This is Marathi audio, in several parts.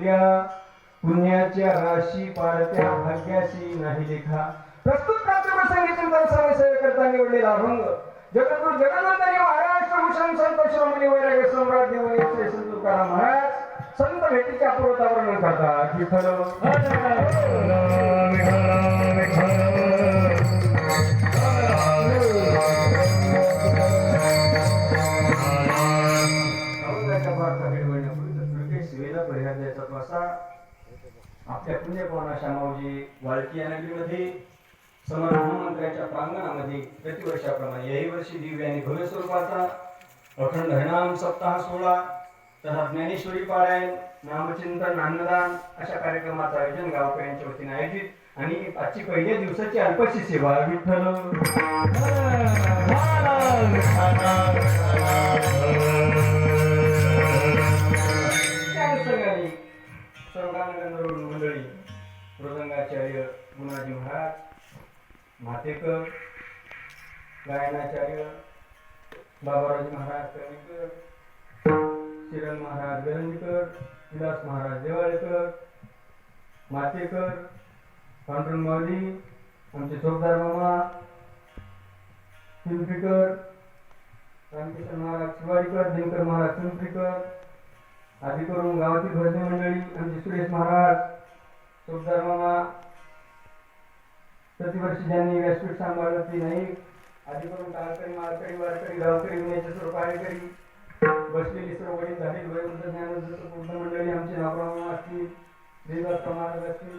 केल्या पुण्याच्या राशी पारत्या भाग्याशी नाही लेखा. प्रस्तुत प्राप्तप्रसंगी चिंतन सर्व सेवेकरता निवडलेला अभंग जगद्गुरु जगन्नाथांनी महाराष्ट्र भूषण संत शिरोमणी वैराग्य सम्राट देवनी श्री संत तुकाराम महाराज संत भेटीच्या पूर्वता वर्णन करतात. विठ्ठल आपल्या पुण्यपवना श्यामाजी वाळकी या नगरीमध्ये समर्थ हनुमंतराच्या प्रांगणामध्ये प्रतिवर्षाप्रमाणे याही वर्षी दिव्य आणि भव्य स्वरूपाचा अखंड हरिनाम सप्ताह सोहळा तथा ज्ञानेश्वरी पारायण नामचिंतन अन्नदान अशा कार्यक्रमाचं आयोजन गावकऱ्यांच्या वतीने आयोजित आणि आजची पहिल्या दिवसाची अल्पशी सेवा. विठ्ठल सर्वांगण मंडळी मृदंगाचार्य गुणाजी महाराज मातेकर, गायनाचार्य बाबाराज महाराज कणेकर, श्रीरंग महाराज गरंजकर, विलास महाराज देवाळेकर, मातेकर, पांडुरंग माऊली, आमचे चौकदार मामा पिंपरीकर, रामकिशन महाराज शिवाडीकर, दिनकर महाराज पिंपरीकर आदी करून गावातील भजनी मंडळी आमचे सुरेश महाराज चौकदार मामा, प्रतिवर्षी ज्यांनी व्यासपीठ सांभाळलं ती नाही आधी करून टाळकरी माळकरी वारकरी गावकरी विनयाचे सर्व कार्यकरी बसलेली सर्व वडील झाले वयोवृद्ध ज्ञानवृद्ध पूर्ण मंडळी आमचे नावराव असतील, देवदास महाराज असतील,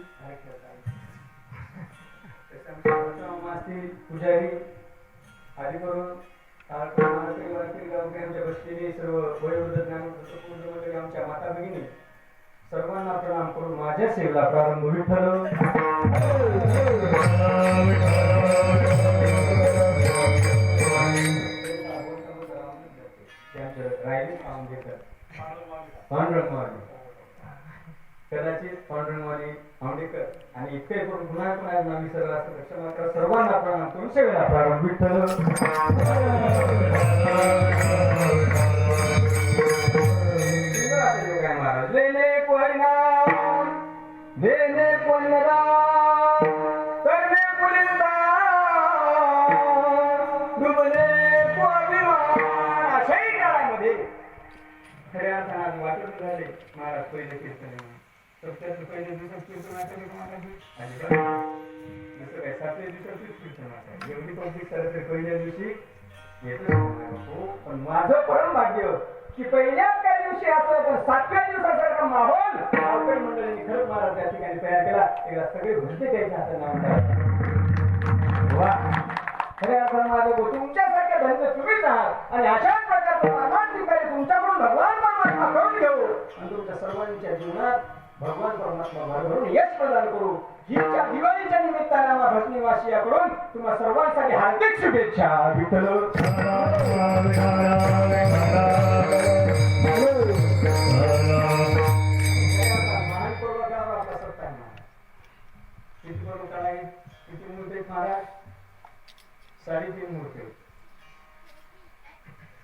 असतील पुजारी आधी करून टाळकरी माळकरी वारकरी गावकरी आमच्या बसलेली सर्व वयोवृद्ध ज्ञानवृद्ध पूर्ण मंडळी आमच्या माता भगिनी सर्वांना प्रणाम करून माझ्या सेवेला प्रारंभ. विठ्ठल कदाचित पांडुरंगवाडी आंबेडकर आणि इतके करून पुन्हा पुन्हा नाव विसरला असं लक्ष मात्र सर्वांना प्रणाम करून सेवेला प्रारंभ. विठ्ठल महाराज लेने परिणाम देने पुण्यदान करणे पुलिंदा डुबणे स्वाभिमान अशाही काळामध्ये खऱ्या अर्थाने वाटत झाले महाराज पहिले कीर्तन सप्त्याचं पहिले दिवसात कीर्तन असेल तुम्हाला दुसरं काय सातव्या दिवसाचीच कीर्तन असेल एवढी पब्लिक झालं तर पहिल्या दिवशी येतच हो. पण माझं परम भाग्य की पहिल्याच काही दिवशी असं पण सातव्या दिवसासारखा माहोल गावकरी मंडळींनी खरंच महाराज त्या ठिकाणी तयार केला. एकदा सगळे घुसते त्याच्या हाताने वा खऱ्या अर्थानं माझं तुमच्यासारख्या धन्य तुम्हीच आहात आणि अशाच प्रकारचा प्रमाण ठिकाणी तुमच्याकडून भगवान परमात्मा करून घेऊ आणि तुमच्या सर्वांच्या जीवनात भगवान परमात्मा भरभरून यश प्रदान करू. हीच्या दिवाळीच्या निमित्ताने आम्हा भटनिवासियाकडून तुम्हा सर्वांसाठी हार्दिक शुभेच्छा. विठ्ठल किती मूर्ती महाराज 3.5 मूर्ती.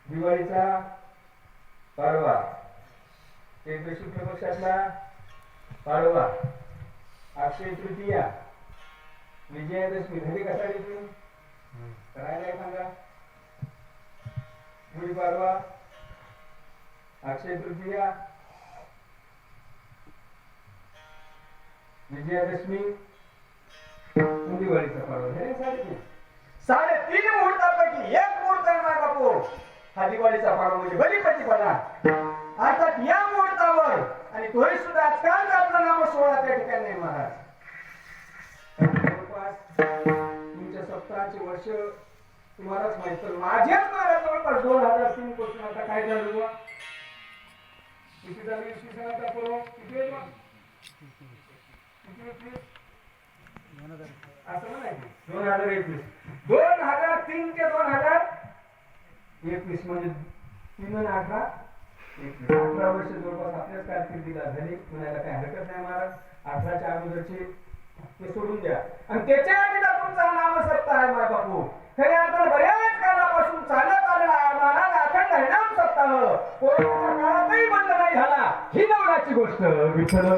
दिवाळीचा पाडवा एक शुक्ल पक्षातला पाडवा अक्षय तृतीया विजयादशमी घरी कसा येतो करायला सांगा. गुढीपाडवा अक्षय तृतीया विजयादशमी दिवाळीचा पाडवा हे 3.5 मुहूर्तापैकी एक मुहूर्त आहे माझा बापू हा दिवाळीचा पाडवा म्हणजे बलिप्रतिपदा. अर्थात या मुहूर्तावर आणि तोही सुद्धा आजकाल आपलं नाम सोहळा त्या ठिकाणी नाही महाराज. तुमच्या सप्ताहाचे वर्ष तुम्हालाच माहित तर माझ्याच महाराज जवळपास 2003 पासून आता काय झालं बुवा किती झालं इसवी सनाचा पूर्व किती असं म्हणायचं 2021 2003 ते 2021 म्हणजे 3 आणि 18 18 वर्ष जवळपास आपल्याच कारकिर्दीला झाली म्हणायला काही हरकत नाही महाराज. 18च्या अगोदरचे ते सोडून द्या आणि त्याच्या आधीचा तुमचा नामसप्ताह आहे माझा बापू. खऱ्या अर्थाने बऱ्याच काळापासून चालत आलेला महाराज अखंड हरिनाम सप्ताह सप्ताह कोरोनाच्या काळातही बंद नाही झाला ही नवलाची गोष्ट विठ्ठल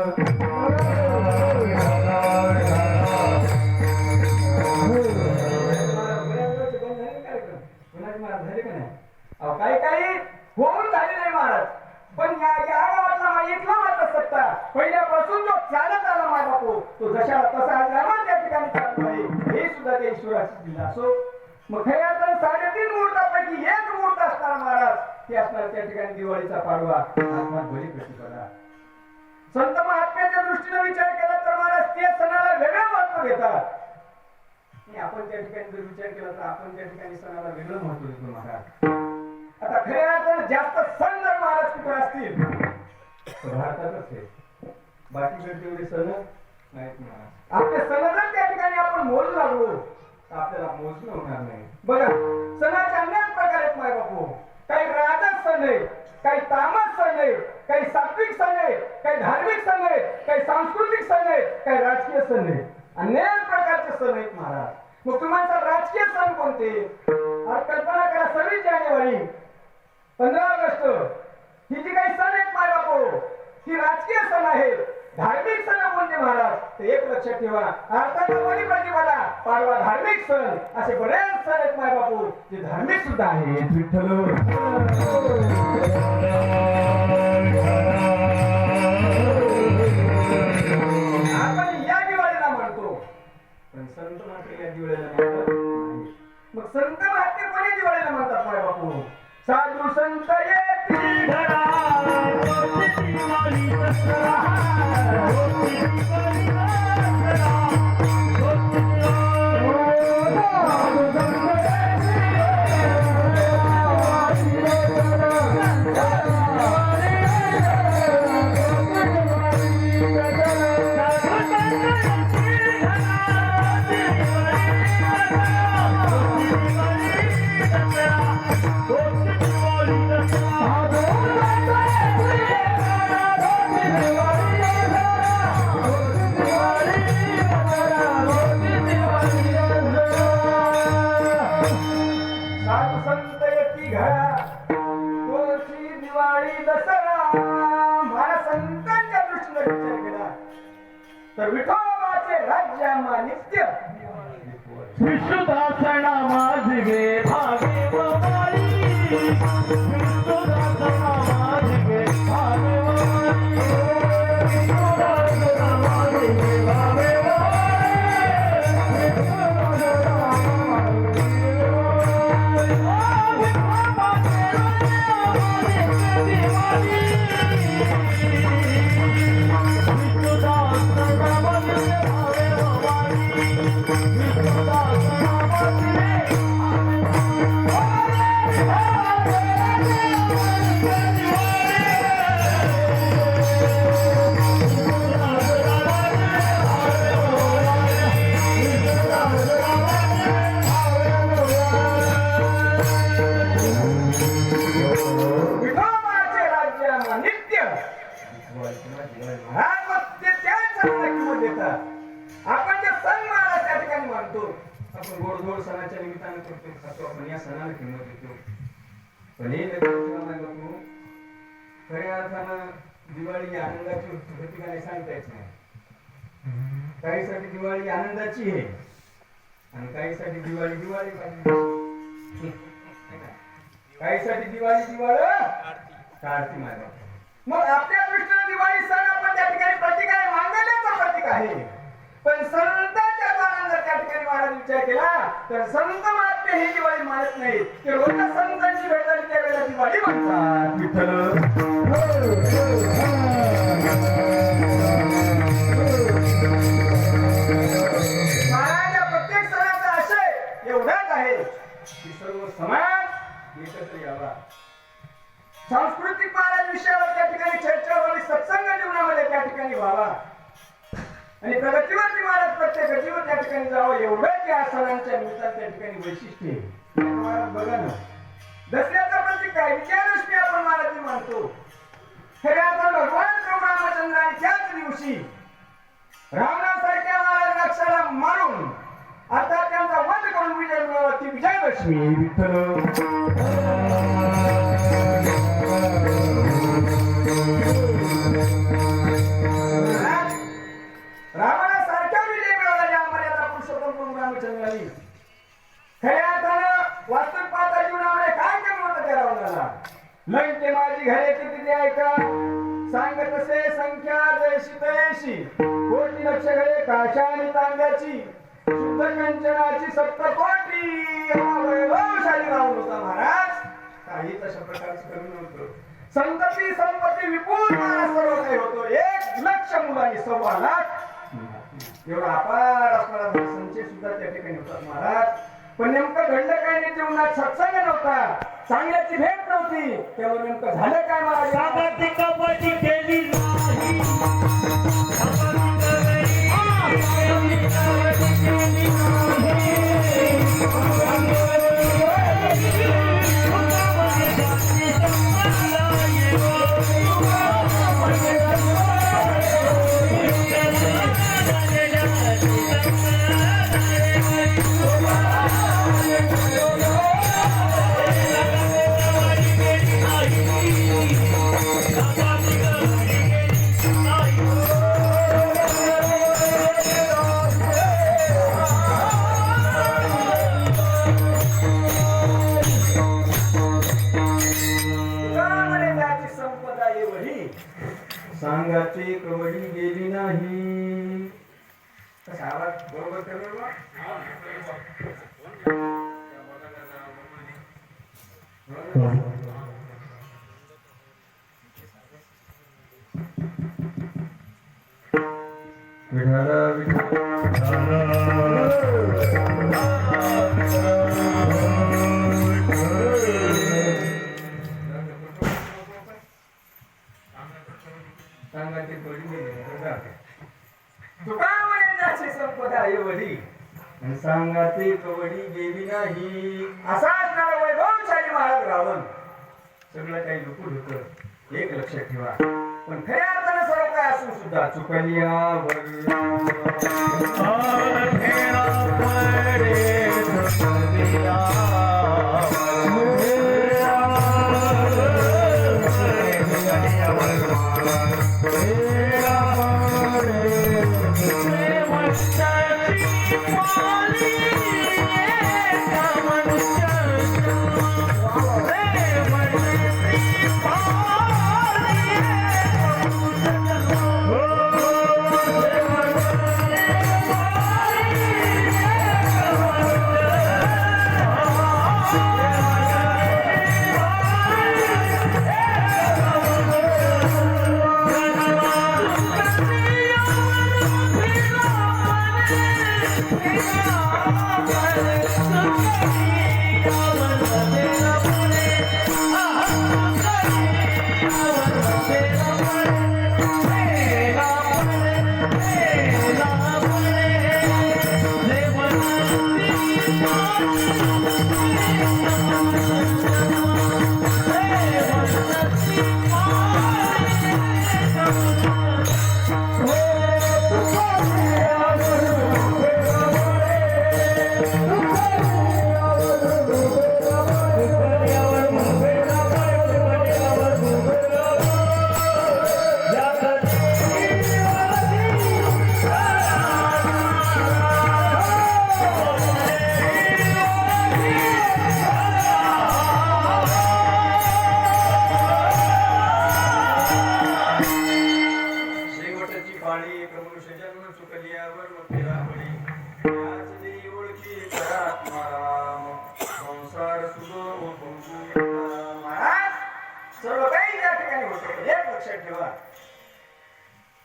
काही काही होऊन झाले नाही महाराज पण या गावातला इथला मात्र सत्ता पहिल्यापासून जो चालत आला माझा बापू तो जशा तसा आज त्या ठिकाणी चालतो आहे हे सुद्धा त्या ईश्वराची दिला असो मग खऱ्या अर्थाने 3.5 मुहूर्तापैकी एक मुहूर्त असणार महाराज ते असणार त्या ठिकाणी दिवाळीचा पाडवा आत्मात बळी प्रतिपदा संत महात्म्याच्या दृष्टीने विचार केला तर महाराज ते सणाला वेगळं महत्व देतात आणि आपण त्या ठिकाणी जर विचार केला तर आपण त्या ठिकाणी सणाला वेगळं महत्व देतो महाराज आता खऱ्या अर्थाने जास्त सण जर महाराज कुठे असतील तर भारतातच आहे बाकीकडे तेवढे सण नाहीत महाराज आपले सण जर त्या ठिकाणी आपण मोजू लागलो तर आपल्याला मोजणं होणार नाही बघा सणाचे अनेक प्रकार आहेत माय बापू काही राजस सण आहे काही तामस सण आहे काही सात्विक सण आहे काही धार्मिक सण आहे काही सांस्कृतिक सण आहे काही राजकीय सण आहे अनेक प्रकारचे सण आहेत महाराज मग तुम्हाला राजकीय सण कोणते आज कल्पना करा 26 जानेवारी 15 ऑगस्ट ही जी काही सण आहेत माय बापू ही राजकीय सण आहेत धार्मिक सण कोणते महाराज ते एक लक्षात ठेवा अर्थाचा बळी प्रतिपदा पाडवा धार्मिक सण असे बरेच सण आहेत माय बापू जे धार्मिक सुद्धा आहेत विठ्ठल आपण या दिवाळीला म्हणतो पण संत मात्र या दिवाळीला म्हणतात मग संत महात्मे कोणी दिवाळीला म्हणतात माय बापू साधू संत येती घरा दिवाळी दसरा तर विठोबाचे राज्य नित्य विश्वदासना माझे भागे बवारी विश्वदासना माझे भागे आपण जे सण महाराज त्या ठिकाणी मानतो आपण गोड गोड सणाच्या निमित्ताने करतो खातो आपण या सणाला किंमत देतो पण हे खऱ्या अर्थानं दिवाळी आनंदाची प्रतीकाने सांगता येत नाही काहीसाठी दिवाळी आनंदाची आहे आणि काहीसाठी दिवाळी दिवाळी पाहिजे काहीसाठी दिवाळी दिवाळ काढती माझ्या मग आपल्या दृष्टीने दिवाळी सण आपण त्या ठिकाणी प्रतीक आहे मांगल्याचा प्रतीक आहे पण संतांच्या काळात त्या ठिकाणी महाराज विचार केला तर संत महात्मे ही दिवाळी मानत नाहीत ते रोजच्या संतांची भेट झाली त्यावेळेला दिवाळी म्हणतात विठ्ठल महाराज या प्रत्येक सणाचा आशय एवढाच आहे की सर्व समाज एकत्र यावा सांस्कृतिक महाराज विषयावर त्या ठिकाणी चर्चा व्हावी सत्संग जीवनामध्ये त्या ठिकाणी व्हावा आणि प्रगतीवरती महाराज प्रत्येक गतीवर त्या ठिकाणी जावं एवढंच या सणांच्या निमित्तानं त्या ठिकाणी वैशिष्ट्य महाराज बघा ना दसऱ्याचा प्रतीक काय विजयादशमी आपण महाराज मानतो खऱ्या अर्थानं भगवान प्रभू रामचंद्राने त्याच दिवशी रावणासारख्या महाराज राक्षसाला मारून अर्थात त्यांचा वध करून विजय मिळवला ती विजयादशमी विठ्ठल 87 कोटी लक्ष गळे काशा आणि तांब्याची शुद्ध कंचनाची सप्तकोटी वैभवशाली राहून होता महाराज. काही तशा प्रकारचं कमी नव्हतं. संतती संपत्ती विपुल महाराज सर्व काही होतो. 1,00,000 मुलांनी 1,15,00,000 एवढा अपार असणारा संचय सुद्धा त्या ठिकाणी होता महाराज. पण नेमकं घडलं काय नाही जीवनात. सत्संग नव्हता, चांगल्याची भेट नव्हती. तेव्हा नेमकं झालं काय महाराज. कबड्डी केली नाही. सांगाची कवडी गेली नाही. कसा आवाज बरोबर करेल बा? सांगाची कवडी गेली नाही. तुका म्हणे त्याची संपदा एवढी आणि सांगाची कवडी गेली नाही. असा असणारा वैभवशाली महाराज रावण सगळं काही लुकून होतं. एक लक्षात ठेवा. पण खऱ्या अर्थाने सर्व काय असून सुद्धा चुकलियावर सर्व काही त्या ठिकाणी होतं. एक लक्षात ठेवा.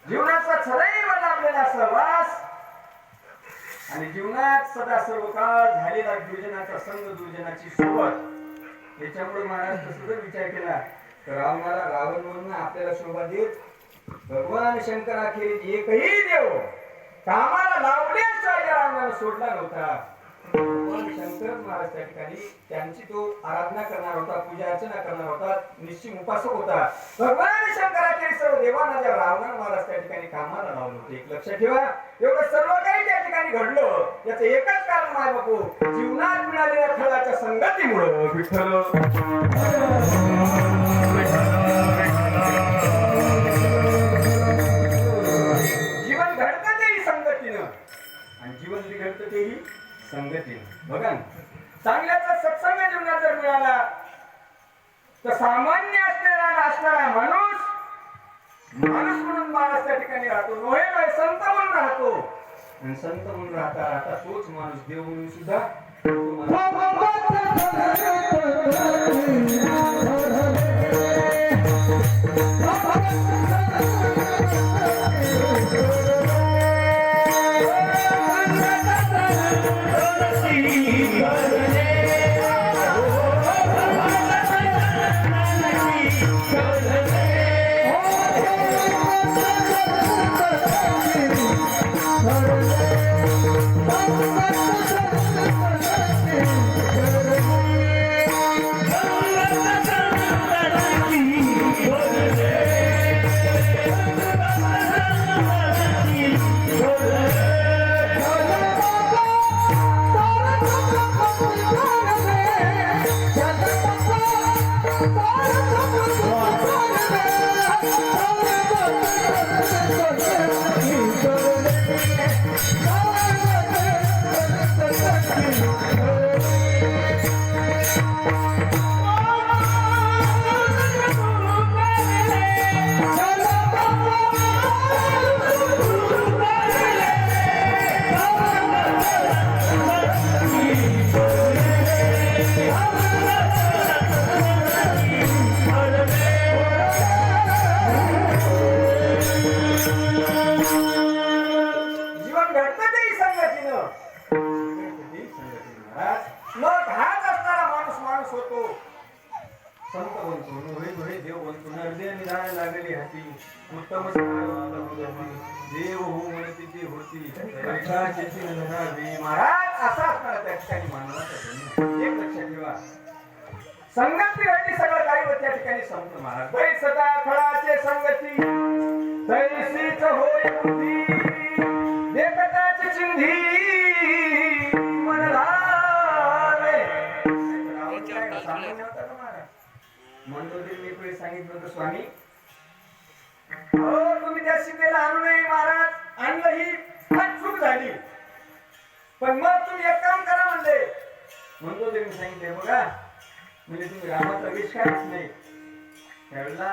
जीवनाचा सदैव लाभलेला सहवास आणि जीवनात सदा सर्व काळ झालेला दुर्जनाचा संग, दुर्जनाची सोबत. याच्यामुळे महाराज तसं जर विचार केला तर रावणाला रावण म्हणून आपल्याला शोभा देत भगवान शंकराखेरीज एकही देव कामाला लावल्याशिवाय या रावणाला सोडला नव्हता. भगवान शंकर महाराज त्या ठिकाणी त्यांची तो आराधना करणार होता, पूजा अर्चना करणार होता, निश्चित उपासक होता. भगवान शंकराखेरीज सर्व देवांना ज्या रावण महाराज त्या ठिकाणी कामाला लावलं होतं. एक लक्षात ठेवा. एवढं सर्व काही त्या ठिकाणी घडलं याचं एकच कारण माय बापू जीवनात मिळालेल्या फळाच्या संगतीमुळं. विठ्ठल जीवन घडतं तेही संगतीनं आणि जीवन बिघडतं तेही संगतीनं. बघा चांगल्याचा सत्संग जीवनात जर मिळाला तर सामान्य असणारा माणूस माणूस म्हणून महाराज त्या ठिकाणी राहतो, नोहे नव्हे संत म्हणून राहतो. आणि संत म्हणून राहता राहता तोच माणूस देव म्हणून सुद्धा जीवन घडतं तेही संगतीनं. मग हाच असणारा माणूस माणूस होतो, संत बनतो, नोहे नोहे देव बनतो. नरदे निधान लागली हाती, उत्तम देव हो म्हणती ती होती. महाराज असा असणारा त्या ठिकाणी मानवाचा जन्म. एक लक्षात ठेवा, संगतीसाठी सगळं काही व त्या ठिकाणी संत महाराज. बै सदा फळाचे संगती तैसीच होय बुद्धी, देखताच चिंधी मन लावे. मंडोदरी मी सांगितलं होतं स्वामी, हो तुम्ही त्या सीतेला आणू नये महाराज. आणलं ही फार चूक झाली, पण मग तुम्ही एक काम करा म्हणले. मंडोदरी सांगितले बघा, म्हणजे तुम्ही रामाचा वेश काहीच नाही. त्यावेळेला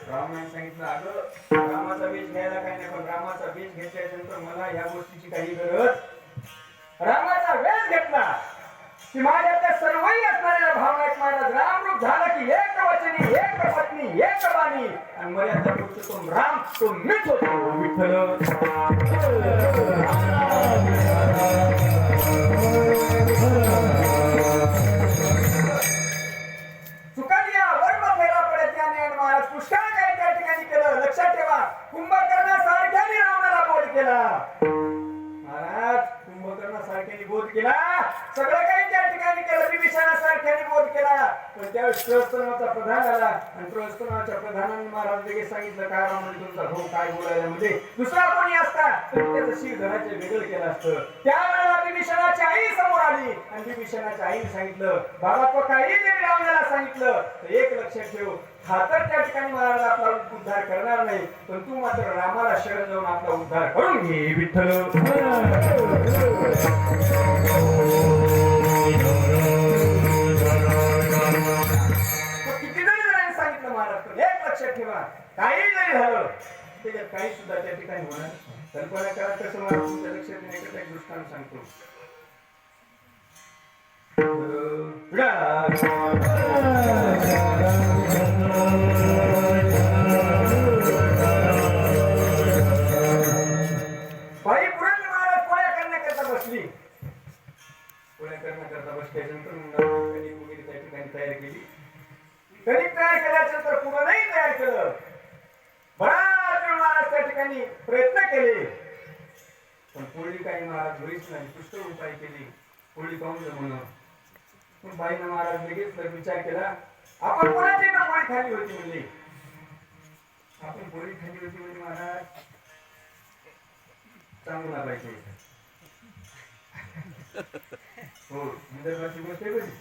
रामाने सांगितलं, अगं रामाचा वेश घ्यायला काही नाही, पण रामाचा वेश घेतल्यानंतर मला या गोष्टीची काही गरज. रामाचा वेश घेतला की माझ्या त्या सर्वही असणाऱ्या भावना महाराज रामरूप झाला की एक वचनी, एक पत्नी, एक बाणी, आणि मर्यादा पुरुषोत्तम राम तो मीच होतो. विठ्ठल सुकन्या वर्म फेरा पडत याने. आणि महाराज पुष्कळ काही त्या ठिकाणी केलं. लक्षात ठेवा, कुंभकर्णासारख्याने रावणाला बोध केला. महाराज कुंभकर्णासारख्याने बोध केला, सगळं काही त्या ठिकाणी केलं. विभीषणासारख्याने बोध केला. पण त्यावेळेस प्रस्थानाचा प्रधान आला आणि प्रस्थानाच्या प्रधानाने महाराज लगेच सांगितलं, काय राम तुमचा भाऊ काय बोलायला, म्हणजे दुसरा कोणी असता तर त्याचं शिर घराचे वेगळं केलं असतं. त्यावेळेला विभीषणाची आई समोर आली आणि विभीषणाच्या आईने सांगितलं, बाबा तो काही जरी रावणाला सांगितलं तर एक लक्षात ठेव, हा तर त्या ठिकाणी महाराज आपला उद्धार करणार नाही, पण तू मात्र रामाला शरण जाऊन आपला उद्धार करून घे. विठ्ठल किती जरी जणांनी सांगितलं महाराज, पण एक लक्षात ठेवा, काही जरी झालं त्याच्यात काही सुद्धा त्या ठिकाणी होणार. कल्पना करा कसं महाराज तुमच्या लक्षात येण्याकरता एक दृष्टांत सांगतो. बाई पुरंदर महाराज पोळ्या करण्याकरता बसली. पोळ्या करण्याकरता बसल्यानंतर कणिक वगैरे त्या ठिकाणी तयार केली. कणिक तयार केल्यानंतर पुरणही तयार केलं. बराच वेळ महाराज त्या ठिकाणी प्रयत्न केले, पण पोळी काही महाराज होईच नाही. पुष्कळ उपाय केली, पोळी पाहून म्हणून. पण बाईनं महाराज लगेच विचार केला, आपण कोणाची ना पोळी खाली होती म्हणजे, आपण पोळी खाली होती म्हणजे महाराज चांगला पाहिजे. हो विदर्भाची गोष्ट आहे बरी.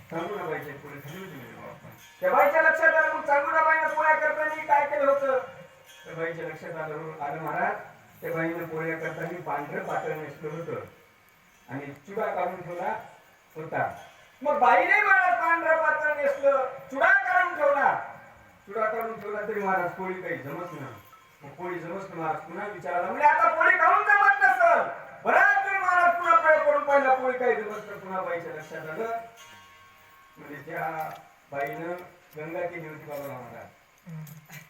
चांगला पाहिजे पोळी खाली होती म्हणजे. त्या बाईच्या लक्षात आलं, मग चांगला बाईनं पोळ्या करताना काय केलं होतं. त्या बाईच्या लक्षात आलं महाराज, त्या बाईनं पोळ्या करताना पांढरं पातळ नेसलं होतं आणि चुडा काढून ठेवला होता. मग बाईने महाराज पांढरं पातळ नेसलं, चुडा काढून ठेवला. चुडा काढून ठेवला तरी महाराज पोळी काही जमत नाही. मग पोळी जमत नाही महाराज पुन्हा विचारायला म्हणजे आता पोळी खाऊन जमत नसल. बराच वेळ महाराज पुन्हा प्रयोग करून पाहिला पोळी काही जमत तर पुन्हा बाईच्या लक्षात आलं. म्हणजे त्या बाईनं गंगा केली होती बाबा महाराज.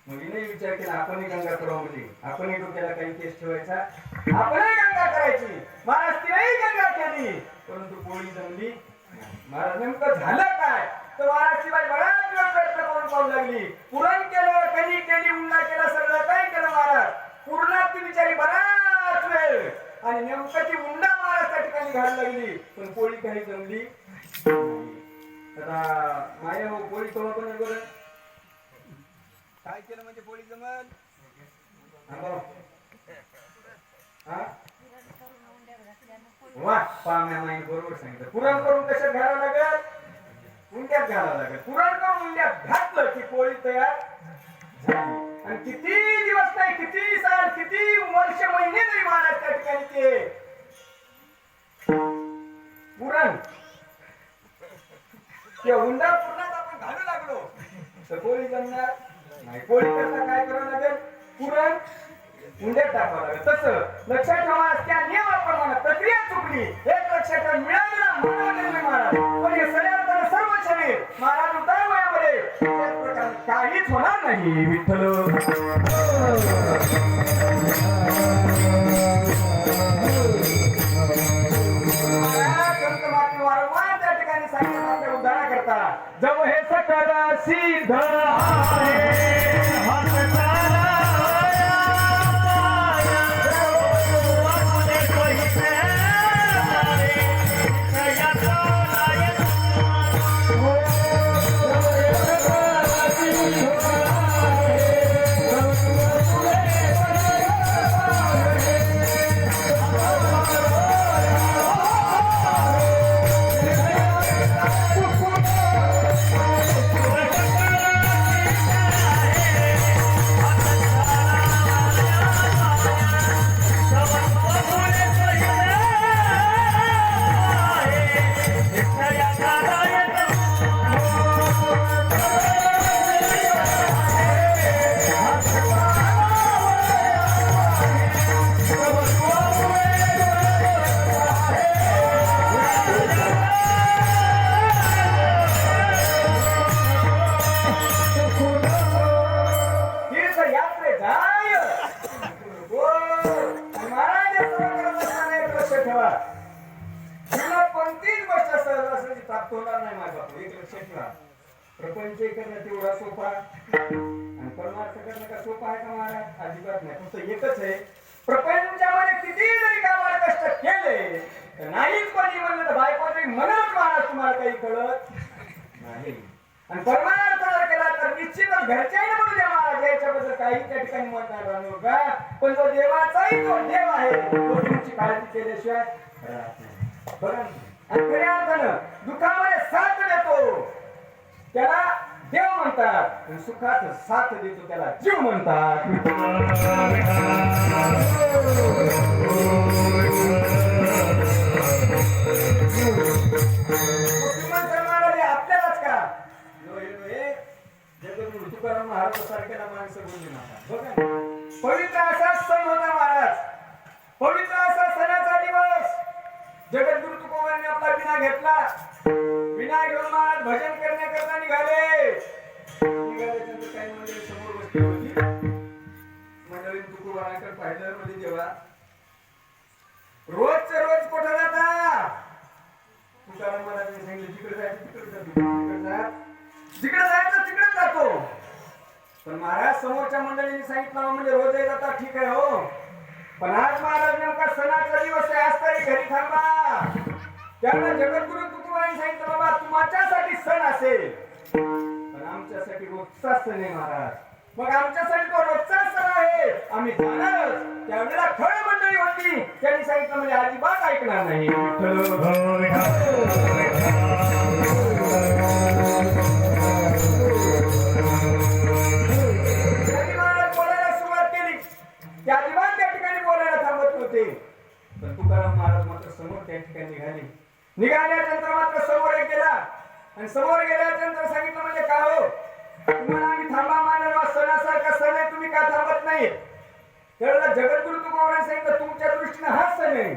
मग हिने विचार केला आपणही गंगा करावं म्हणजे आपणही डोक्याला काही केस ठेवायचा आपणही गंगा करायची. महाराज तिनेही गंगा केली परंतु पोळी जमली. महाराज नेमकं झालं काय तर महाराजची बाई बराच वेळ प्रयत्न करून पाहू लागली. पुरण केलं कणी केली उंडा केला सगळं काही केलं महाराज. पुरणात ती बिचारी बराच वेळ आणि नेमकं ती उंडा महाराज त्या ठिकाणी घालायला लागली पण पोळी काही जमली. आता माया हो पोळी कवा पण बरं काय केलं म्हणजे पोळी जमल. वा पाम्या माईने बरोबर सांगितलं. पुरण करून कशात घालावं लागेल उंड्यात घालावं लागेल. पुरण करून उंड्यात घातलं की पोळी तयार झाली. आणि किती दिवस नाही किती साल किती वर्ष महिने जरी महाराज त्या ठिकाणी ते पुरण ते उंडा पुरणात आपण घालू लागलो तर पोळी जमणार नाही. पोळी करता काय करावं लागेल पुरण उंड्यात टाकावं लागेल. तसं लक्षात ठेवा त्या नियमाप्रमाणे प्रक्रिया चुकली एक लक्षात ठेवा मिळालेला मानव महाराज पण हे सगळ्यांना सर्व शरीर महाराज उतार वयामध्ये त्याच प्रकारे काहीच होणार नाही. विठ्ठल संत महात्मे वारंवार त्या ठिकाणी सांगितलं उद्धारा करता जव हे सकल सिद्ध आहे कोणतीच गोष्ट सहजासहजी प्राप्त होणार नाही माझा एक लक्षात ठेवा. प्रपंच करणं तेवढा सोपा आणि परमार्थ करणं का सोपा आहे का महाराज अजिबात नाही. फक्त एकच आहे प्रपंचामध्ये किती जरी कामाला कष्ट केले तर नाहीच कोणी म्हणलं तर बायको तरी म्हणत महाराज तुम्हाला काही कळत नाही. आणि परमार्थ जर केला तर निश्चितच घरच्याही म्हणून द्या महाराज याच्याबद्दल काही त्या ठिकाणी म्हणणार राहणार का पण जो देवाचाही जो देव आहे तो तुमची काळजी केल्याशिवाय राहत नाही. बरं आणि खऱ्या अर्थानं दुःखामध्ये साथ देतो त्याला देव म्हणतात आणि सुखात साथ देतो त्याला जीव म्हणतात. आपल्यालाच का तुकाराम महाराज सारख्याला माणसं बोलली नका. बघा पवित्र असा सण होता महाराज. पवित्र असा सणाचा दिवस जगद्गुरु तुकोबांनी आपला विना घेतला. विना घेऊन महाराज भजन करण्याकरता निघाले. निघाल्यानंतर काही मंडळी समोर बसली होती. मंडळी तुकोबांकडे पाहिलं म्हणजे देवा रोजच रोज कुठं जाता. तुकाराम महाराजांनी सांगितलं तिकडे जायचं तिकडे जातो जिकडे जायचं तिकडे जातो. पण महाराज समोरच्या मंडळींनी सांगितलं म्हणजे रोज जाता ठीक आहे हो पण आज महाराज नेमका सणाचा दिवस आहे आज तरी घरी थांबा. त्यांना जगद्गुरु तुकोबांनी सांगितलं बाबा तुमच्यासाठी सण असेल पण आमच्यासाठी रोजचा सण आहे महाराज. मग आमच्यासाठी तो रोजचा सण आहे आम्ही जाणारच. त्यावेळेला खळ मंडळी होती त्यांनी सांगितलं म्हणजे अजिबात ऐकणार नाही. महाराज बोलायला सुरुवात केली त्या अजिबात त्या ठिकाणी बोलायला थांबत नव्हते. पण तुकाराम महाराज मात्र समोर त्या ठिकाणी निघाल्यानंतर मात्र समोर गेला आणि समोर गेल्यानंतर सांगितलं म्हणजे काय हो तुम्हाला आम्ही थांबा मानवा सणासारखा सण आहे, तुम्ही का थांबत नाही? त्यावेळेला जगद्गुरु तुकोबारायांनी सांगितलं तुमच्या दृष्टीने हा सण आहे,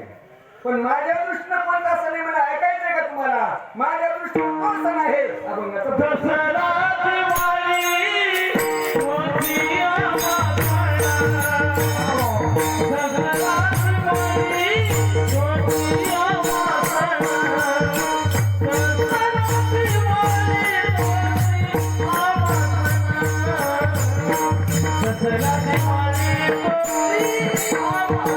पण माझ्या दृष्टीने कोणता सण आहे मला ऐकायचंय का तुम्हाला? माझ्या दृष्टीने तो सण आहे अभंगाचा दसरा दिवाळी मोठी आम्हा दसरा दिवाळी मोठी आम्हा दसरा दिवाळी मोठी आम्हा दसरा दिवाळी मोठी आम्हा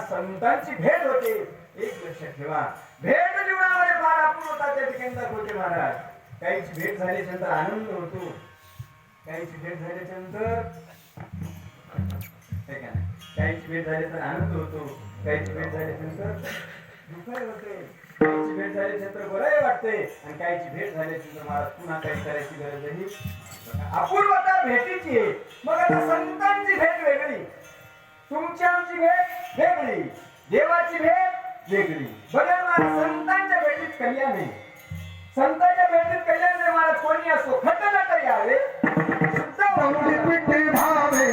संतांची भेट होते. एक लक्षात ठेवा, भेट जीवनामध्ये फार अपूर्वता त्या ठिकाणी दाखवते महाराज. काहीची भेट झाल्याच्या नंतर आनंद होतो, काहीची भेट झाल्याच्या नंतर काहीची भेट झाल्यानंतर आनंद होतो, काहीची भेट झाल्यानंतर दुःख होते, काहीची भेट झाल्यानंतर बरंही वाटते आणि काहीची भेट झाल्यानंतर मला पुन्हा काही करायची गरज नाही. अपूर्वता भेटीची आहे. मग आता संतांची भेट वेगळी, तुमची आमची भेट वेगळी, देवाची भेट वेगळी. बघा मला संतांच्या भेटीत कल्याण आहे, संतांच्या भेटीत कल्याण आहे. मला कोणी असो खटनट यावे शुद्ध म्हणून पिठे भावे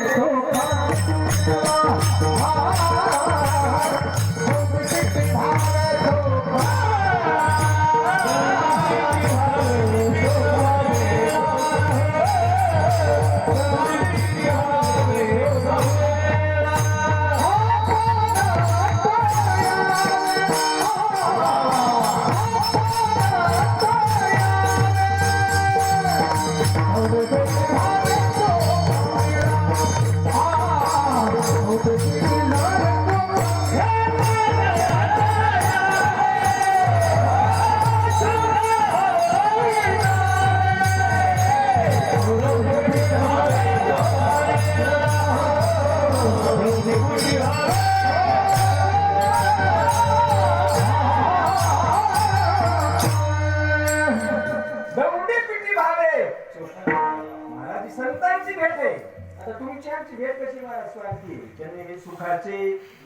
संतांची भेट आहे. आता तुमची आमची भेट कशी मला स्वार्थी, त्यांनी सुखाचे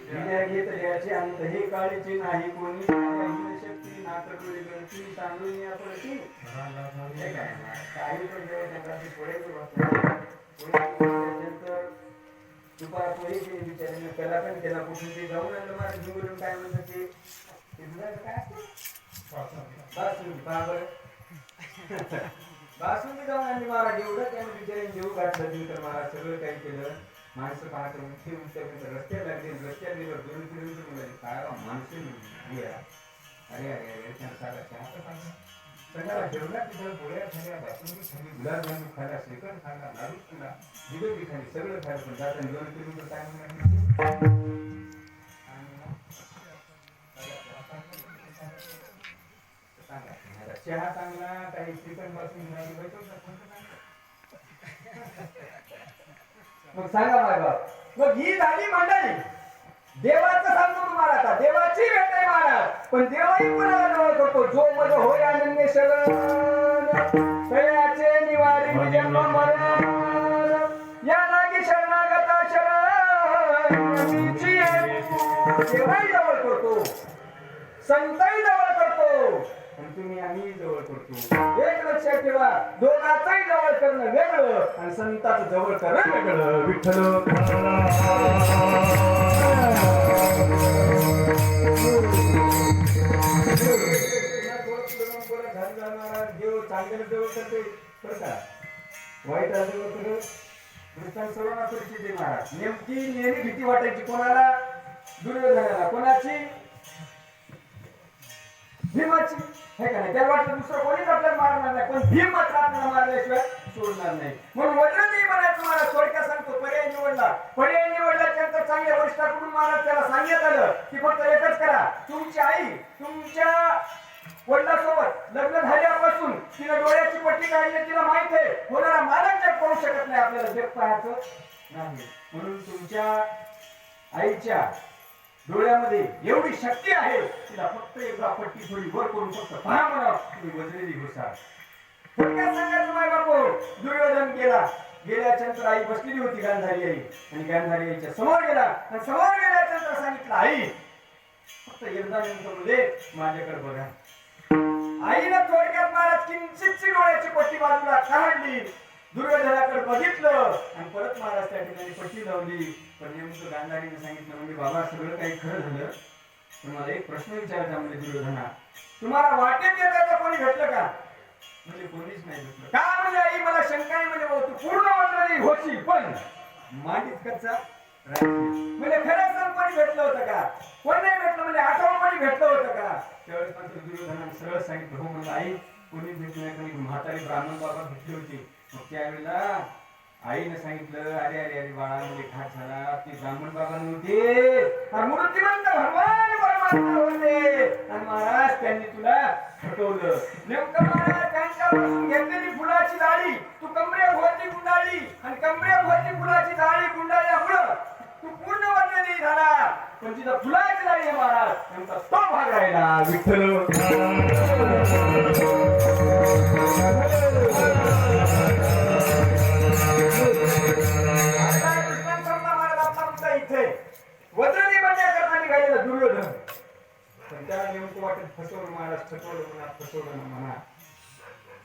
लिहिल्या घेत लिहायचे अंत हे काळीचे नाही कोणी साऱ्या शक्ती नाटकळी गणती सांगून या पडती हे काय काही पण देवाच्या पुढे दुपार पोळी केली बिचारीने त्याला पण केला कुठून ते जाऊन आलं मला घेऊन काय म्हणतात ते काय बासुंदी जाऊन आणली मला एवढं त्याने बिचारीने देऊ घातलं दिवकर मला सगळं काही केलं माणसं पाहतो रस्त्याला लागले रस्त्यात गेलं दोन किलोमीटर मुलं काय माणसं अरे अरे अरे सगळ्याला जेवला तिथं गोळ्या खाल्या बासुंदी खाली गुलाबजामुन खाल्ला श्रीखंड खाल्ला लाडू खाल्ला जिलेबी खाली सगळं खायला पण जाताना 2 किलोमीटर काय म्हणून चहा चांगला काही श्रीखंड बासुंदी नाही मग सांगा माझा मग ही झाली मंडळी देवाचं सांगतो तुम्हाला आता देवाची भेट आहे महाराज पण देवाही कुणाला जवळ करतो जो मज होय अनन्य शरण तयाचे निवारी जन्म मरण या जागी शरणागता शरण देवाही जवळ करतो संताही जवळ करतो आणि तुम्ही आम्ही जवळ करतो एक लक्षात ठेवा दोघांचंही जवळ करणं वेगळं आणि संताचं जवळ करणं वेगळं विठ्ठल देव चांगल्याला जवळ करते बरं का वाईट जवळ सर्वांना परिस्थिती महाराज नेमकी नेहमी भीती वाटायची कोणाला दुर्योधनाला कोणाची भीमाची हे का नाही त्याला वाटलं दुसरं कोणीच आपल्याला मारणार नाही पण भीम मात्र आपल्याला मारल्याशिवाय सोडणार नाही म्हणून वज्रदेवी म्हणायचं महाराज थोडक्यात सांगतो पर्याय निवडल्यानंतर चांगल्या वरिष्ठाकडून महाराज त्याला सांगण्यात आलं की फक्त एकच करा तुमची आई तुमच्या वडिलांसोबत लग्न झाल्यापासून तिला डोळ्याची पट्टी काढली तिला माहित आहे होणारा मालक जग करू शकत नाही आपल्याला जग पाहायचं नाही म्हणून तुमच्या आईच्या डोळ्यामध्ये एवढी शक्ती आहे तिला फक्त एकदा पट्टी थोडी वर करून फक्त पहा म्हणा तुम्ही वज्रदेवी घुसा थोडक्यात सांगायचं माय बापू दुर्योधन गेल्यानंतर आई बसलेली होती गांधारी आई आणि गांधारी आईच्या समोर गेला आणि समोर गेल्यानंतर सांगितलं आई फक्त एकदा नेमकं माझ्याकडे बघा आईनं थोडक्यात महाराज किंचितची डोळ्याची पट्टी बाजूला काढली दुर्योधनाकडे बघितलं आणि परत महाराज त्या ठिकाणी पट्टी लावली पण नेमकं गांधारीने सांगितलं म्हणजे बाबा सगळं काही खरं झालं पण मला एक प्रश्न विचारायचा म्हणजे दुर्योधना तुम्हाला वाटेत येताना कोणी भेटलं का म्हणजे कोणीच नाही भेटलं का म्हणजे आई मला शंका आहे म्हणजे तू पूर्ण वज्रदेवी होशील पण मांडीत कच्चा म्हणजे खरंच कोणी भेटलं होतं का कोण नाही भेटलं म्हणजे आठवण कोणी भेटलं होतं का त्यावेळेस मात्र दुर्योधनाने सरळ सांगितलं हो म्हणजे आई कोणी भेटलं नाही कोणी म्हातारी ब्राह्मण बाबा भेटली होती मग त्यावेळेला आईने सांगितलं अरे अरे अरे बाळा म्हणजे घात झाला ती ब्राह्मण बाबा नव्हते मूर्तिमंत भगवान परमात्मा होते आणि महाराज त्यांनी तुला हटवलं नेमकं महाराज त्यांच्यापासून घेतलेली फुलाची जाळी तू कमरेभोवती गुंडाळली आणि कमरेभोवती फुलाची जाळी गुंडाळल्यामुळं तू पूर्ण वज्रदेवी झाला पण तिथं फुलाची जाळी आहे महाराज नेमका तो भाग राहिला विठ्ठल वज्रदेवी बनण्याकरता निघालेला दुर्योधन पण त्याला नेमकं वाटत फसवलं महाराज फसवलं म्हणा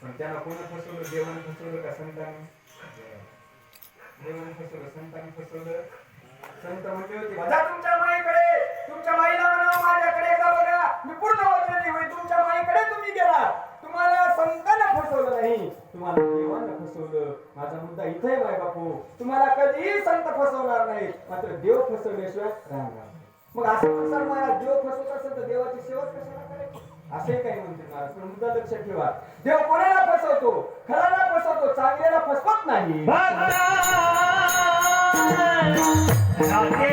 पण त्याला कोणी फसवलं देवाने फसवलं का संतांनी देवाने फसवलं संतांनी फसवलं संत म्हणले होते बघा तुमच्या माईकडे तुमच्या माईला म्हणा माझ्याकडे एकदा बघा मी पूर्ण वज्रदेवी होईल तुमच्या माईकडे तुम्ही गेला तुम्हाला संतांना फसवलं नाही तुम्हाला देवानं फसवलं माझा मुद्दा इथे आहे बाय बापू तुम्हाला कधीही संत फसवणार नाही मात्र देव फसवल्याशिवाय राहणार मग असं प्रसार महाराज देव फसवत असेल तर देवाची सेवा कशाला करायची असे काही म्हणते महाराज पण मुद्दा लक्षात ठेवा देव कोणाला फसवतो खराला फसवतो चांगल्याला फसवत नाही Oh,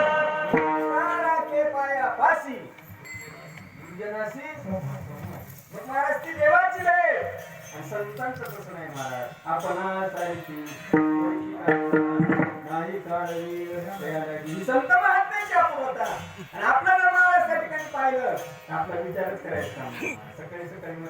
मारा के पाया फाशी जनासी मग महाराज ती देवाची वेळ आणि संतांचं तसं नाही महाराज आपण नाही काढली ही संत महात्म्याची आपण होता आणि आपल्याला महाराज त्या ठिकाणी पाहिलं तर आपला विचारच करायचा सकाळी सकाळी मग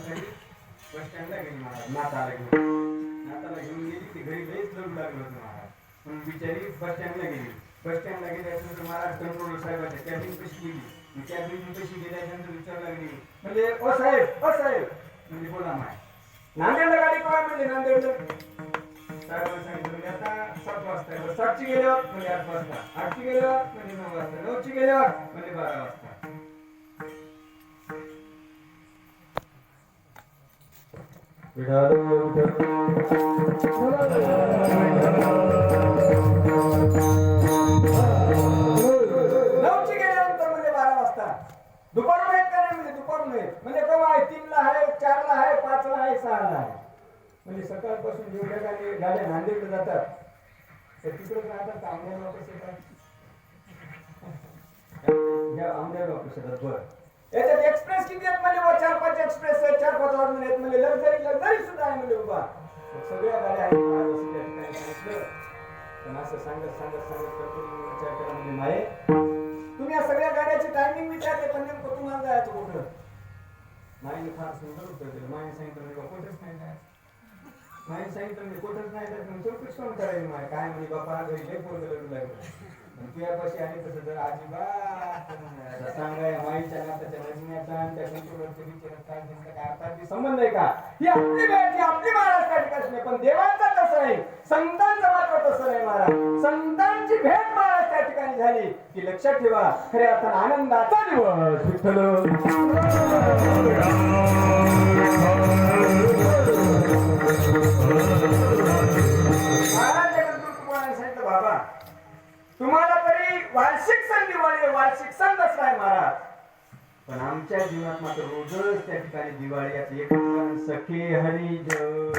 बस स्टँडला गेली महाराज नाताला घेऊन गेली ती घरी लईच लढू लागलं होतं महाराज म्हणून बिचारी बस स्टँडला गेली बस स्टँडला गेल्यानंतर महाराज कंट्रोलर साहेबाच्या कॅबिन कशी गेली मी कॅबिन कशी गेल्यानंतर विचार लागली म्हणजे ओ साहेब म्हणजे बोला माय नांदेडला गाडी काय म्हणजे नांदेडला साहेबांनी सांगितलं म्हणजे आता 7 वाजता आहे 7ची गेल्यावर म्हणजे 8 वाजता 8ची गेल्यावर म्हणजे 9 वाजता 9ची गेल्यावर म्हणजे 12 वाजता नऊची गेल्यानंतर म्हणजे 12 वाजता दुपारून आहेत का नाही म्हणजे दुपारून आहेत म्हणजे केव्हा आहे 3ला आहे 4ला आहे 5ला आहे 6ला आहे म्हणजे सकाळपासून जेवढ्या गाड्या नांदेडला जातात तर तिकडे राहतात आमदार वापस येतात आमदार वापस येतात बरं याच्यात एक्सप्रेस किती आहेत म्हणजे 4-5 एक्सप्रेस आहेत 4-5 वाजून आहेत म्हणजे लक्झरी सुद्धा आहे म्हणजे उभा सगळ्या गाड्या आहेत पण असं सांगत विचार केला म्हणजे माये तुम्ही या सगळ्या गाड्याची टायमिंग विचारले पण नेमकं तुम्हाला जायचं कुठं माईने फार सुंदर उत्तर दिलं माईने सांगितलं म्हणजे कुठंच नाही जायचं माईने सांगितलं म्हणजे कुठंच नाही जायचं म्हणजे चौकशी कोण करायची माय काय म्हणजे बापा घरी लई पोरगं लढू लागलं तुझ्यापाशी आली तसं जर अजिबात सांगाय माईच्या नात्याच्या नजण्याचा आणि त्या कंट्रोलरच्या विचारात काय अर्थाची संबंध आहे का ही आपली भेट ही आपली महाराज त्या ठिकाणी नाही पण देवांचं तसं आहे संतांचं मात्र तसं नाही महाराज संतांची भेट महाराज त्या ठिकाणी झाली की लक्षात ठेवा खऱ्या अर्थानं आनंदाचा दिवस विठ्ठल महाराज जगद्गुरु तुम्हाला सांगितलं बाबा तुम्हाला तरी वार्षिक सण दिवाळी वार्षिक सण दसरा आहे महाराज पण आमच्या जीवनात मात्र रोजच त्या ठिकाणी दिवाळी यात एक सखे हरिजन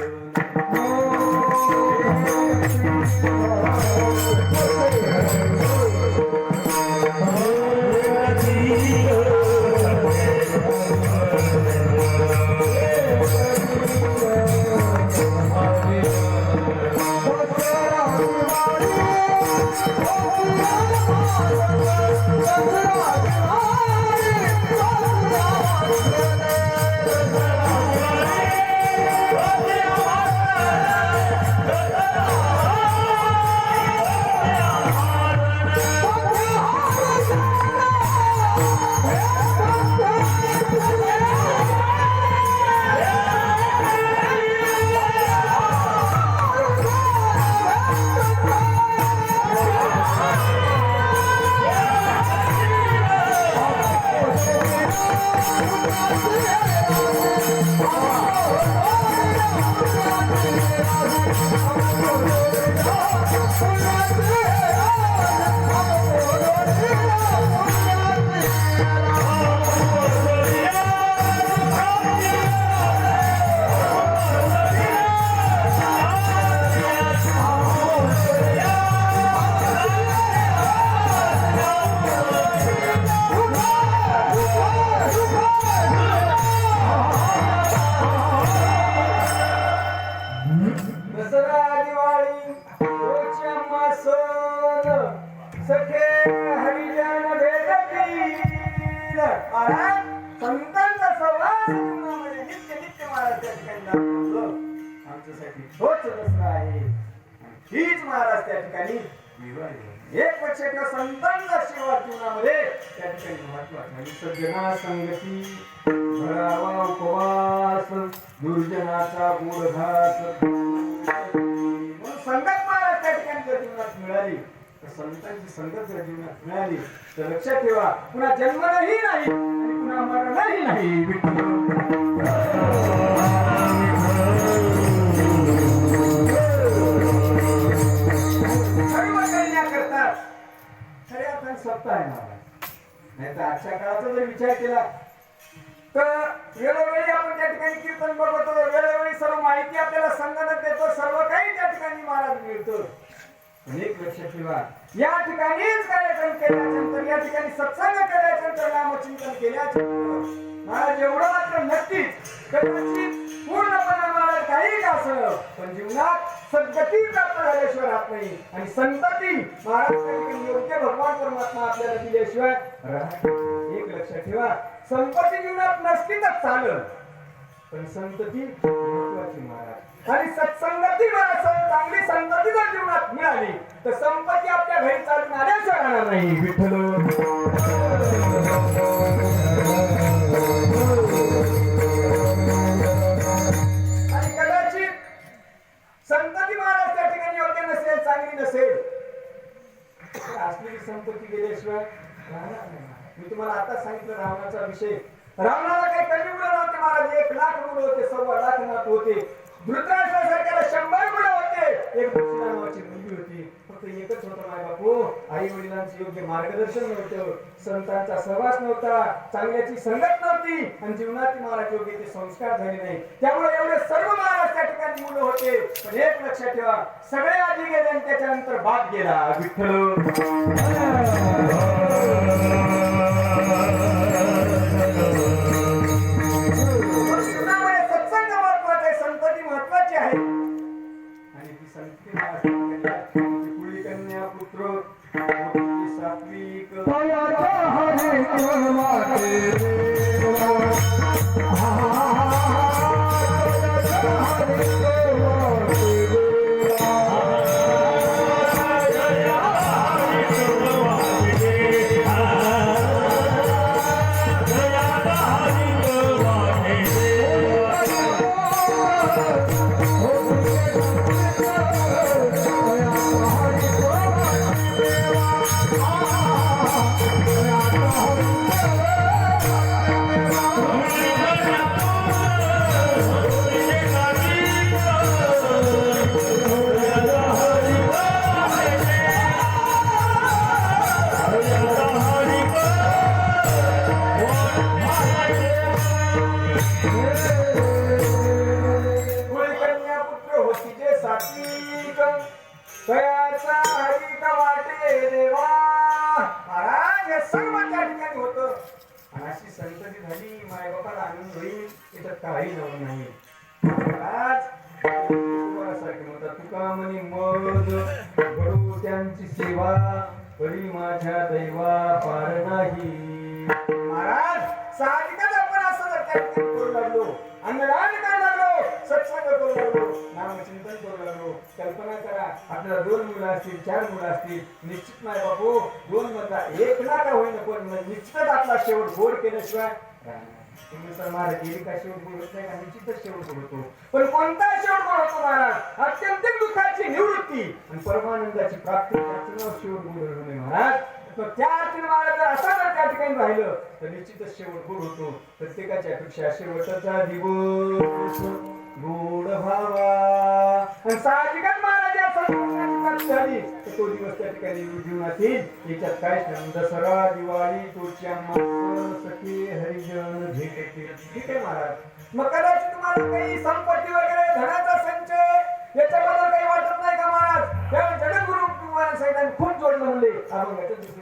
सखे हरिजन भेटतील महाराज संतांचा सहवास जीवनामध्ये नित्य नित्य महाराज त्या ठिकाणी दाखवतो. आमच्यासाठी तोच दसरा आहे. हीच महाराज त्या ठिकाणी एक लक्षात ठेवा संतांचा सेवा जीवनामध्ये त्या ठिकाणी महत्वाचा आहे. सज्जना संगती भरावा उपवास दुर्जनाचा गोड घास. संगत महाराज त्या ठिकाणी जर जीवनात मिळाली तर संतांची संगत जर जीवनात मिळाली तर लक्षात ठेवा पुन्हा जन्मही नाही आणि पुन्हा मरणही नाही. खऱ्या अर्थाने सत्ता आहे महाराज. नाही तर आजच्या काळाचा जर विचार केला तर वेळोवेळी आपण त्या ठिकाणी कीर्तन बघतो, वेळोवेळी सर्व माहिती आपल्याला संगणक देतो, सर्व काही त्या ठिकाणी महाराज मिळतो. पण एक लक्षात ठेवा या ठिकाणीच कार्यक्रम केल्यानंतर या ठिकाणी सत्संग केल्यानंतर नामचिंतन केल्यानंतर महाराज एवढं मात्र नक्कीच कदाचित पूर्णपणे महाराज काही का असं पण जीवनात सद्गती प्राप्त झाल्याशिवाय राहत नाही आणि संतती महाराज योग्य भगवान परमात्मा आपल्याला दिल्याशिवाय राहत. एक लक्षात ठेवा संपत्ती जीवनात नसती तर चालेल पण संतती महत्वाची महाराज. आणि सत्संगती चांगली संतती जर जीवनात मिळाली तर संपत्ती आपल्या घरी चालून आल्याशिवाय राहणार नाही. विठ्ठल संतती महाराज त्या ठिकाणी योग्य नसेल चांगली नसेल असलेली संपत्ती गेल्याशिवाय राहणार नाही. मी तुम्हाला आता सांगितलं रावणाचा विषय. रावणाला काही कमी मुलं नव्हते महाराज. 1,00,000 मुलं होते, 1,15,00,000 नातू होते. धृतराष्ट्रासारख्याला 100 मुलं होते. एक दुसऱ्या नावाची मुलगी होती. फक्त एकच होतं माय बापू आई वडिलांचे योग्य मार्गदर्शन नव्हतं, संतांचा सहवास नव्हता, चांगल्याची संगत नव्हती आणि जीवनात महाराज योग्य ते संस्कार झाले नाही. त्यामुळे एवढे सर्व महाराज त्या ठिकाणी मुलं होते. पण एक लक्षात ठेवा सगळे आधी गेले आणि त्याच्यानंतर बाप गेला. विठ्ठल सत्संग महत्वाचा आहे, संतती महत्वाची आहे आणि ती संतती कुळी कन्या पुत्र सात्विक काही नवं नाही. तुकामणी मद घडू त्यांची सेवा करी माझ्या दैवा पार नाही. महाराज साहजिकच आपण असं जर त्या ठिकाणी करू लागलो, अन्नदान करायला लागलो, सत्संग करू लागलो, नामचिंतन करू लागलो. कल्पना करा आपल्याला 2 मुलं असतील, 4 मुलं असतील, निश्चित नाही बापू 2 मधला 1 ना का होईना पण निश्चितच आपला शेवट गोड केल्याशिवाय तुम्ही सर महाराज गेली का शेवट गोड होत नाही का? निश्चितच शेवट गोड होतो. पण कोणता शेवट गोड होतो महाराज? अत्यंत दुःखाची निवृत्ती आणि परमानंदाची प्राप्ती त्याचं शेवट गोड होतो नाही महाराज. तर त्या अर्थाने महाराज असं जर त्या ठिकाणी राहिलं तर निश्चितच शेवट गोड होतो. प्रत्येकाच्या अपेक्षा शेवटचा दिवस गोड व्हावा आणि साहजिकच महाराज या संकल्पनाची झाली तर तो दिवस त्या ठिकाणी जीवनात येईल. याच्यात काय दसरा दिवाळी तोच्या सखी हरिजन भेटतील. ठीक आहे महाराज. मग कदाचित तुम्हाला काही संपत्ती वगैरे धनाचा संच याच्याबद्दल काही वाटत नाही का महाराज? त्या जगद्गुरु तुम्हाला साहेबांनी खूप जोडलं म्हणले अभंगाच्या दिवशी.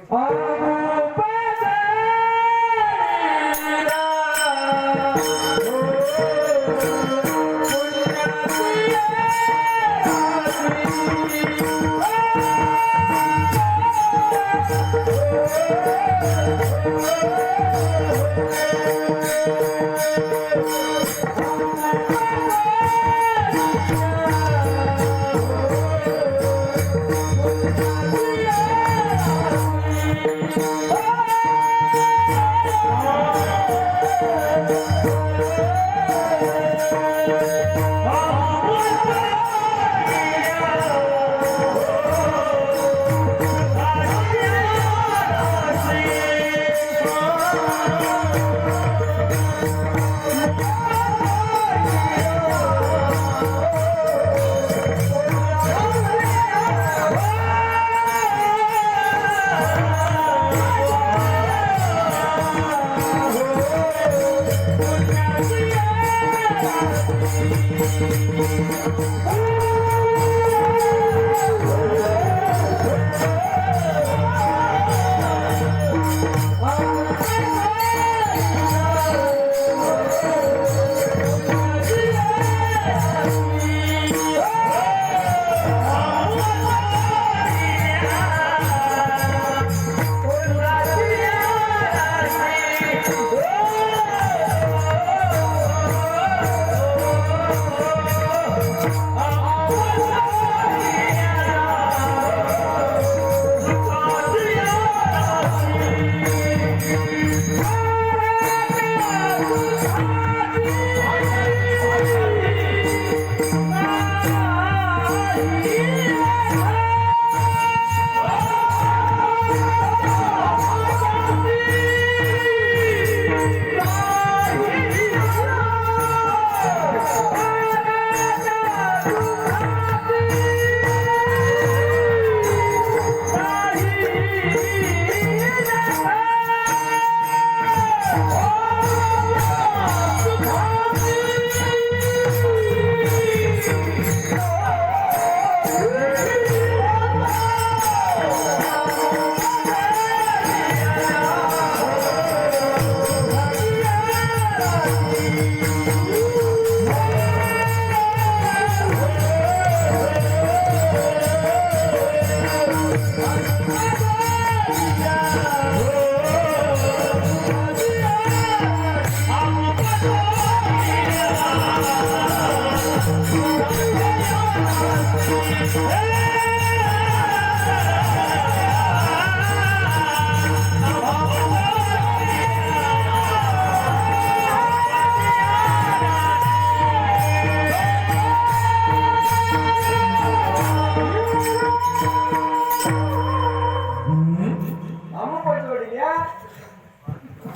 या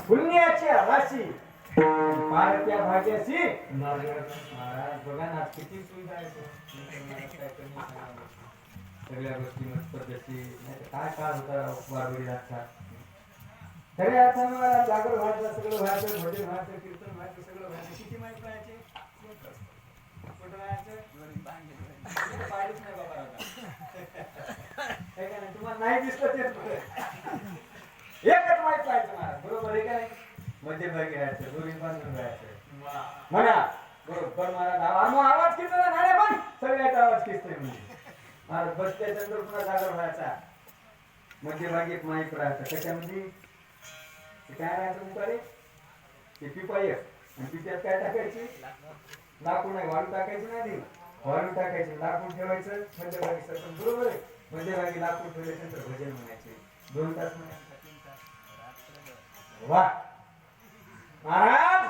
पुण्याच्या राशी पारत्या भाग्याशी महाराज बघा ना किती सुविधा आहे सगळ्या गोष्टी मस्त पद्धती काय काळ होता वारवडी राहतात खऱ्या अर्थानं मला जागर व्हायचं सगळं व्हायचं भजन व्हायचं कीर्तन व्हायचं सगळं व्हायचं किती माहिती पाहिजे कुठं व्हायचं पाहिजेच नाही बाबा काय नाही तुम्हाला नाही दिसलं तेच एकच माहित पाहिजे मला बरोबर आहे का नाही मध्यभागी राहायचं दोन्ही बांधून राहायचं म्हणा बरोबर मला आवाज किती नाही पण सगळ्याचा आवाज किती म्हणजे मला बसल्यानंतर पुन्हा जागर व्हायचा मध्यभागी एक माईक राहायचं त्याच्यामध्ये काय राहायचं मुकारे ते पिपाई आणि पिप्यात काय टाकायची लाकूड नाही वाळू टाकायची नाही वाळू टाकायची लाकूड ठेवायचं मध्यभागी सरपण बरोबर आहे मध्यभागी लाकूड ठेवल्यानंतर भजन म्हणायचे 2 तास म्हणायचे वा महाराज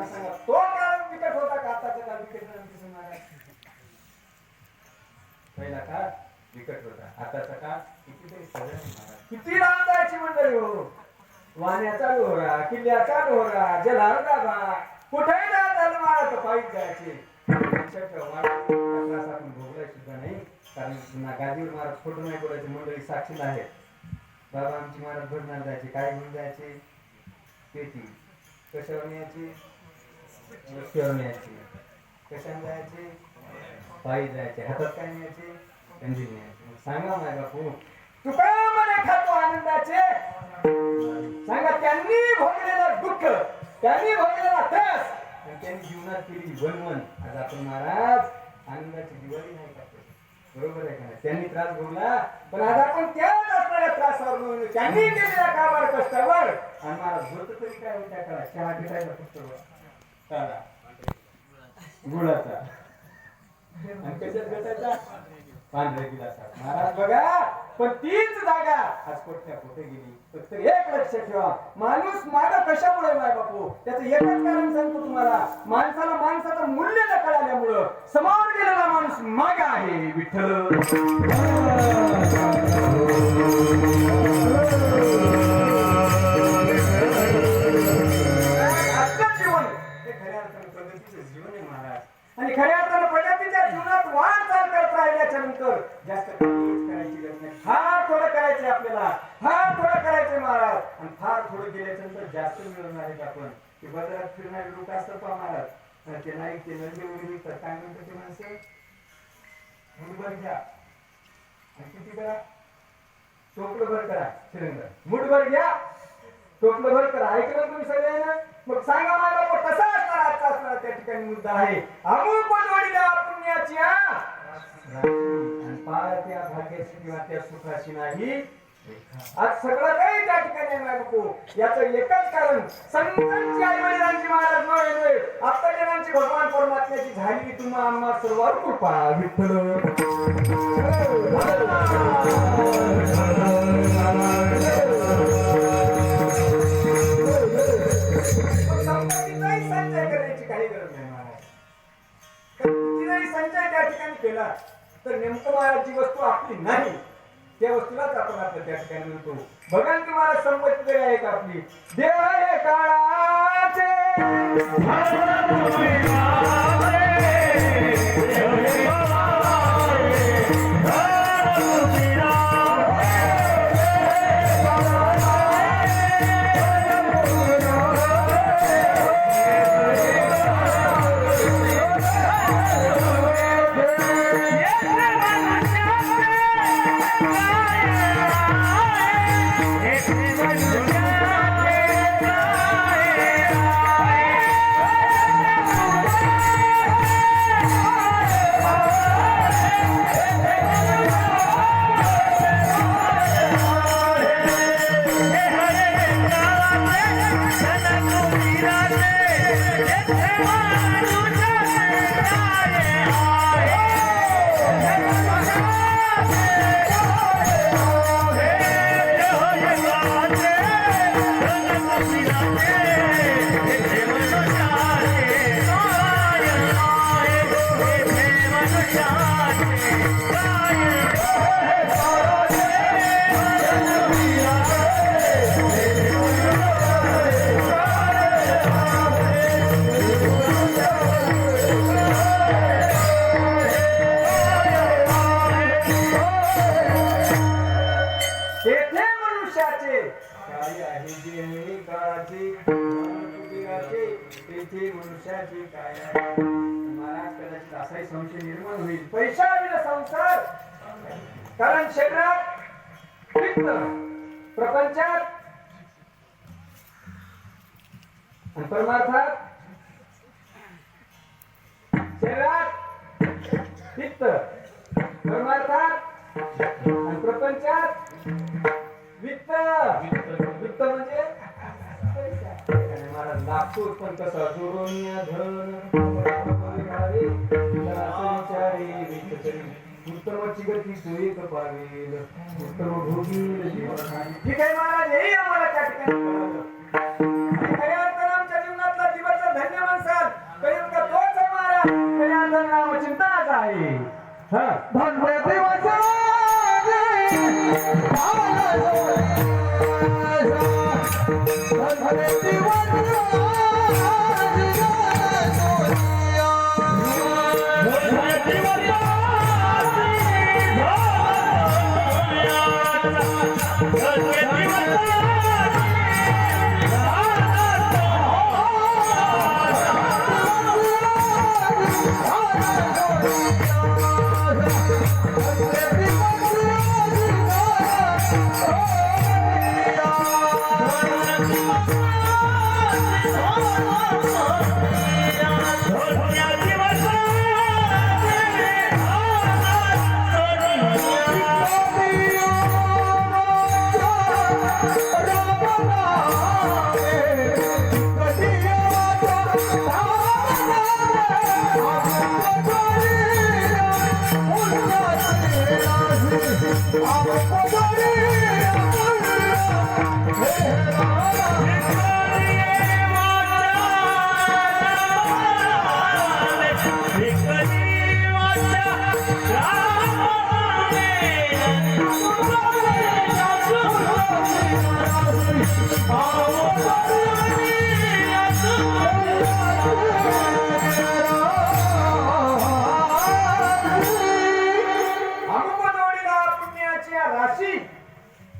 सांगा तो काळ विकट होता का आताचा काळ विकट महाराज पहिला काळ विकट होता आताचा काळ कितीतरी सरळ महाराज किती लांब जायची मंडळी हो वाण्याचा लोहरा किल्ल्याचा लोहरा जलाचा बा कुठेही जात आलं महाराज पायीच जायचे त्रास आपण भोगलाय सुद्धा नाही कारण गादीवर महाराज फोटो नाही बोलायचे मंडळी साक्षीला आहेत बाबा आमची महाराज भरणार जायचे काय घेऊन जायचे पेटी कशावर न्यायची रस्त्यावर न्यायची कशावर जायचे पायी जायचे हातात काय न्यायचे कंदील न्यायचे सांगा माय बापू तू काय म्हणे खातो आनंदाचे सांगा त्यांनी भोगलेलं दुःख त्यांनी भोगलेला त्रास आणि त्यांनी जीवनात केली बनवण आज आपण महाराज आनंदाची दिवाळी नाही करतो बरोबर आहे का नाही त्यांनी त्रास भोगला पण आज आपण त्याच असणाऱ्या त्रासावर त्यांनी केलेल्या कामावर कष्टावर आणि मला होत तरी काय होत्या करा चहा पिठायला फक्त गुळाचा आणि कशात भेटायचा पांढऱ्या गिलासा महाराज बघा पण तीच जागा आज कोठ्या कुठे गेली फक्त एक लक्ष ठेवा माणूस माग कशामुळे माय बापू त्याचं एकच कारण सांगतो तुम्हाला माणसाला माणसाचं मूल्य न कळाल्यामुळं समोर गेलेला माणूस माग आहे विठ्ठल आजचं जीवन हे खऱ्या अर्थानं प्रगतीचं जीवन आहे महाराज आणि खऱ्या अर्थानं प्रगतीच्या जीवनात वाटचाल करत राहिल्याच्या नंतर जास्त करायची गरज नाही फार थोडं करायचंय आपल्याला फार थोडं करायचंय महाराज आणि फार थोडं गेल्याच्या नंतर जास्त मिळवणार आहेत आपण ते बाजारात फिरणारे लोक असतात पहा महाराज ते नाही ते नंदी उडी तर काय म्हणतात ते माणसं मुठभर घ्या आणि किती करा टोपलं भर करा सिलेंडर मुठभर घ्या टोपलं भर करा ऐकलं तुम्ही सगळ्यांना मग सांगा मला बाबा कसा असणार आजचा असणार त्या ठिकाणी मुद्दा आहे अमूल जोडीला पुण्याची आणि पारत्या भाग्याची किंवा त्या सुखाची नाही आज सगळं काही त्या ठिकाणी आहे बापू याचं एकच कारण संतांची आई वडिलांची महाराज नव्हे आता जणांची भगवान परमात्म्याची झाली तुम्हा आम्हा सर्वांवर कृपा विठ्ठल संचय करण्याची काही गरज नाही महाराज कितीही संचय त्या ठिकाणी केला तर नेमकं महाराज जी वस्तू आपली नाही त्या वस्तूलाच आपण आपल्या त्या ठिकाणी मिळतो बघा की महाराज संपत्ती तरी आहे का आपली देव आहे काळाचे तेथे मनुष्याचे काय आहे जे काळाचे कुबेराचे तेथे मनुष्याचे काय आहे. महाराज कदाचित असाही संशय निर्माण होईल पैशाविना संसार. कारण शरीरात पित्त, प्रपंचात आणि परमार्थात शरीरात पित्त, परमार्थात आणि प्रपंचात वित्त. वित्त म्हणजे मला लागतो पण कसा जोडून धन उत्तमाची गती तू एक पावेल उत्तम भोगील जीवन. ठीक आहे महाराज, हेही आम्हाला त्या ठिकाणी कळलं. खऱ्या अर्थानं आमच्या जीवनातला दिवस धन्य माणसाल कळेल का तोच आहे महाराज. खऱ्या अर्थानं नामचिंतनाचा आहे. हा धन्य दिवस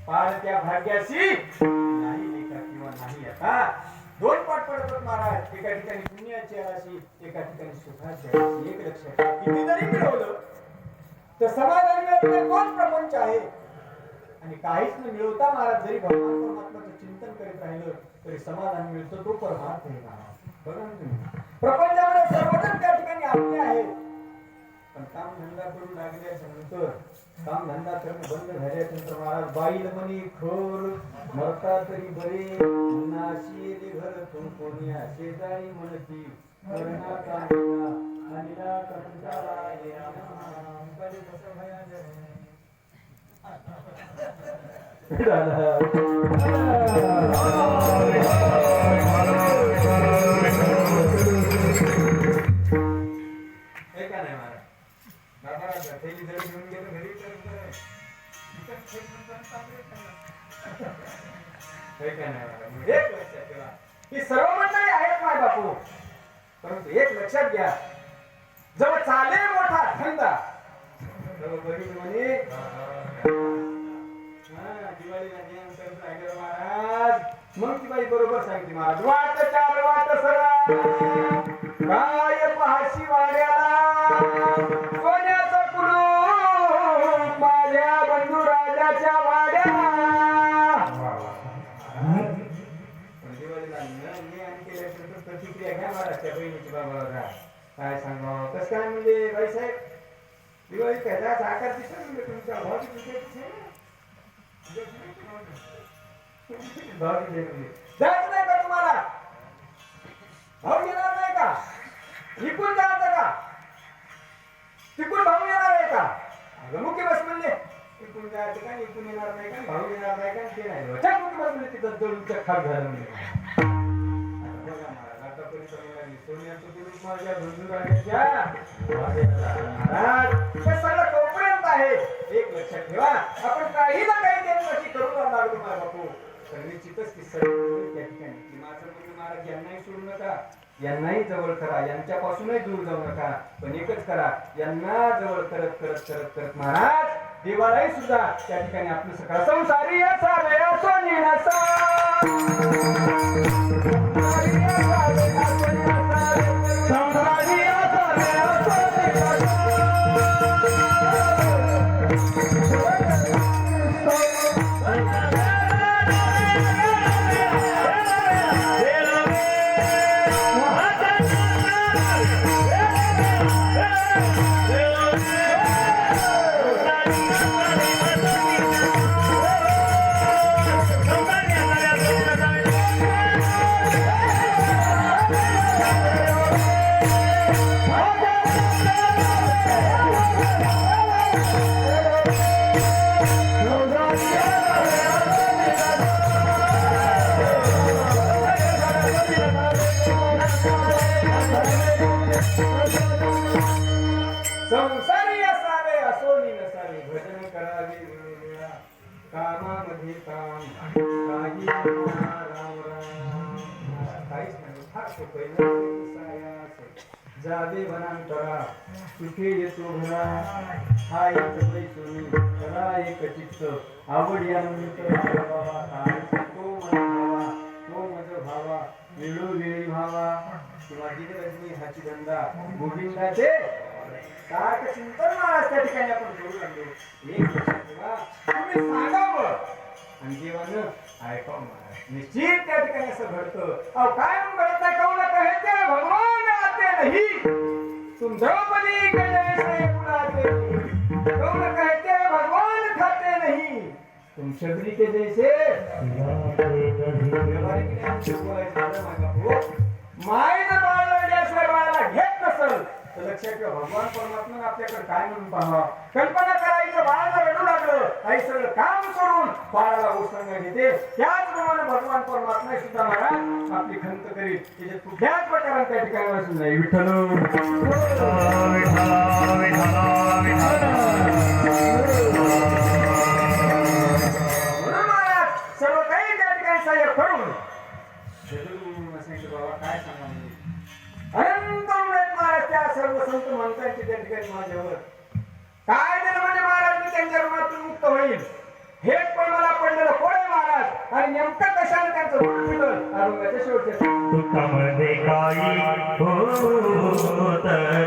पाळत्या भाग्याशी नाही लेखा किंवा नाही आता. दोन पाठ पडतात महाराज. एका ठिकाणी पुण्याची राशी, एका ठिकाणी सुखाची राशी. एक लक्षात ठेवा, किती जरी मिळवलं तर समाधान मिळत नाही. तोच प्रपंच आहे. आणि काहीच न मिळवता महाराज जरी भगवान परमात्म्याचं चिंतन करीत राहिलं तरी समाधान मिळतं. तो परमार्थ आहे महाराज. बघा ना तुम्ही, प्रपंचामध्ये सर्वजण त्या ठिकाणी आपले आहेत. पण काम धंदा करून लागल्याच्या नंतर काम धंदा करणं बंद झाल्याच्या नंतर महाराज बाईल म्हणी खोल मरता तरी बरे नाशी घर तू कोणी शेजारी म्हणती करणा कांदा अनिला कंटाळा कधी कसं सर्व मंडळी आहेत माय बापू. परंतु एक लक्षात घ्या, जवळ चाले मोठा धंदा जवळ गरीब म्हणे दिवाळीला महाराज. मग ती बाई बरोबर सांगते महाराज, वाट चार वाट सरा काय पहाशी वाड्याला सोन्याचा कुलूप माझ्या बंधू राजाच्या वाड्याला. प्रतिक्रिया घ्या महाराज त्या बहिणीची बाबा काय सांगा कसं काय म्हणजे बाईसाहेब दिवाळी पहिलाच आकार दिसत म्हणजे तुमच्या भावी जायचं नाही का तुम्हाला? भाऊ येणार नाही का? इकून जायचं का? तिकून भाऊ येणार आहे का? मुख्य बस म्हणले इकून जायचं का इकून येणार नाही का भाऊ येणार नाही का ते नाही मुख्य बस म्हणले तिथं जळूनच्या खाट झालं म्हणजे सोन्याचं कुलूप माझ्या बंधुराजाच्या महाराज हे सगळं तोपर्यंत आहे. एक लक्षात ठेवा, आपण काही ना काही त्यांच्याशी करून लागलो माझा बापू तर निश्चितच ती सर्व त्या ठिकाणी माझं म्हणजे महाराज यांनाही सोडू नका, यांनाही जवळ करा, यांच्यापासूनही दूर जाऊ नका. पण एकच करा, यांना जवळ करत करत करत करत महाराज देवालाही सुद्धा त्या ठिकाणी आपलं सकाळ संसारी असावे असो निनसा संसारी असावे असो संसारी असावे असो नसावे भजन करावे वेळोवेळा कामामध्ये काम काही राम राम काहीच नाही फार सोपं सायास जावे वनांतरा सुखे येतो घरा हा एक सोनी करा एक चित्त आवड यानंत तो मन भावा तो मज भावा वेळोवेळी भावा किंवा दिनरजनी हाची धंदा गोविंदाचे सारखं चिंतन महाराज त्या ठिकाणी आपण करू लागलो एक लक्षात ठेवा तुम्ही सांगावं आणि देवानं ऐकावं महाराज निश्चित त्या ठिकाणी असं घडतं अहो काय म्हणून घडत आहे कौन कहते भगवान आते नहीं तुम द्रौपदी के जैसे बुलाते कौन कहते भगवान खाते नहीं तुम शबरी के जैसे माय जर बाळाला बाळाला घेत नसल तर लक्षात ठेवा भगवान परमात्मा आपल्याकडे काय म्हणून पाहावा कल्पना करायचं बाळाला रडू लागलं आई सगळं काम सोडून बाळाला उसंग घेते त्याचप्रमाणे भगवान परमात्मा सुद्धा महाराज आपली खंत करीत त्याच्यात कुठल्याच प्रकारात त्या ठिकाणी वाचून नाही विठ्ठल म्हणून महाराज सर्व काही त्या ठिकाणी सहाय्य करून बाबा काय सांगा अनंत उमेद महाराज त्या सर्व संत महंतांची त्या ठिकाणी माझ्यावर काय दिलं म्हणजे महाराज मी त्यांच्या ऋणातून मुक्त होईल हेच पण मला पडलेलं कोळे महाराज आणि नेमकं कशाने त्यांचं ऋण मिळलं अरुंगाच्या शेवटच्या तुकामध्ये काही होत राय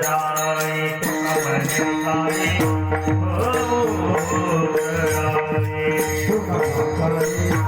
तुकामध्ये काही होत राय तुकामध्ये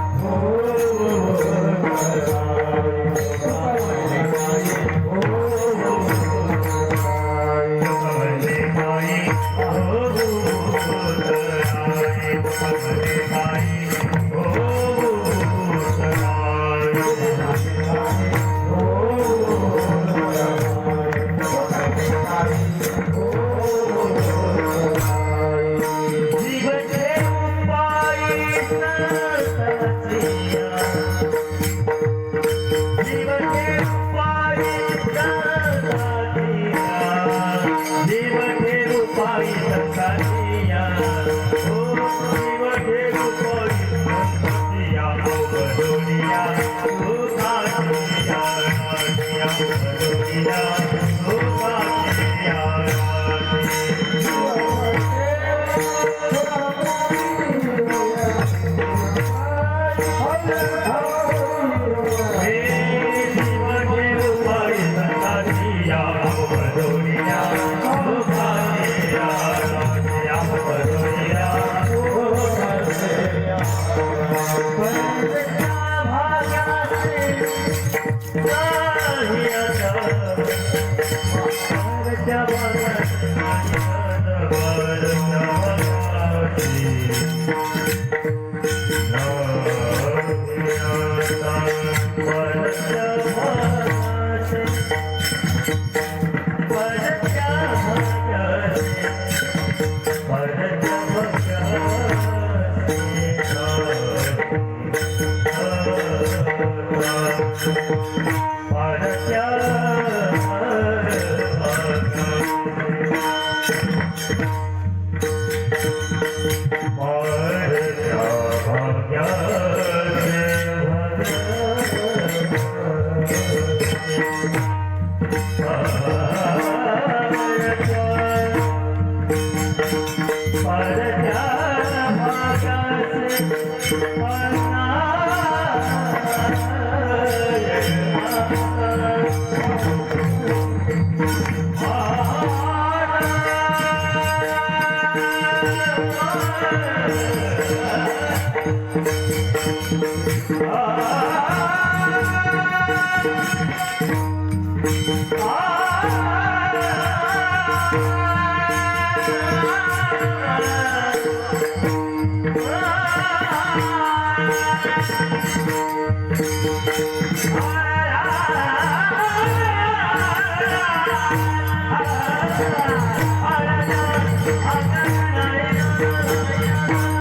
Para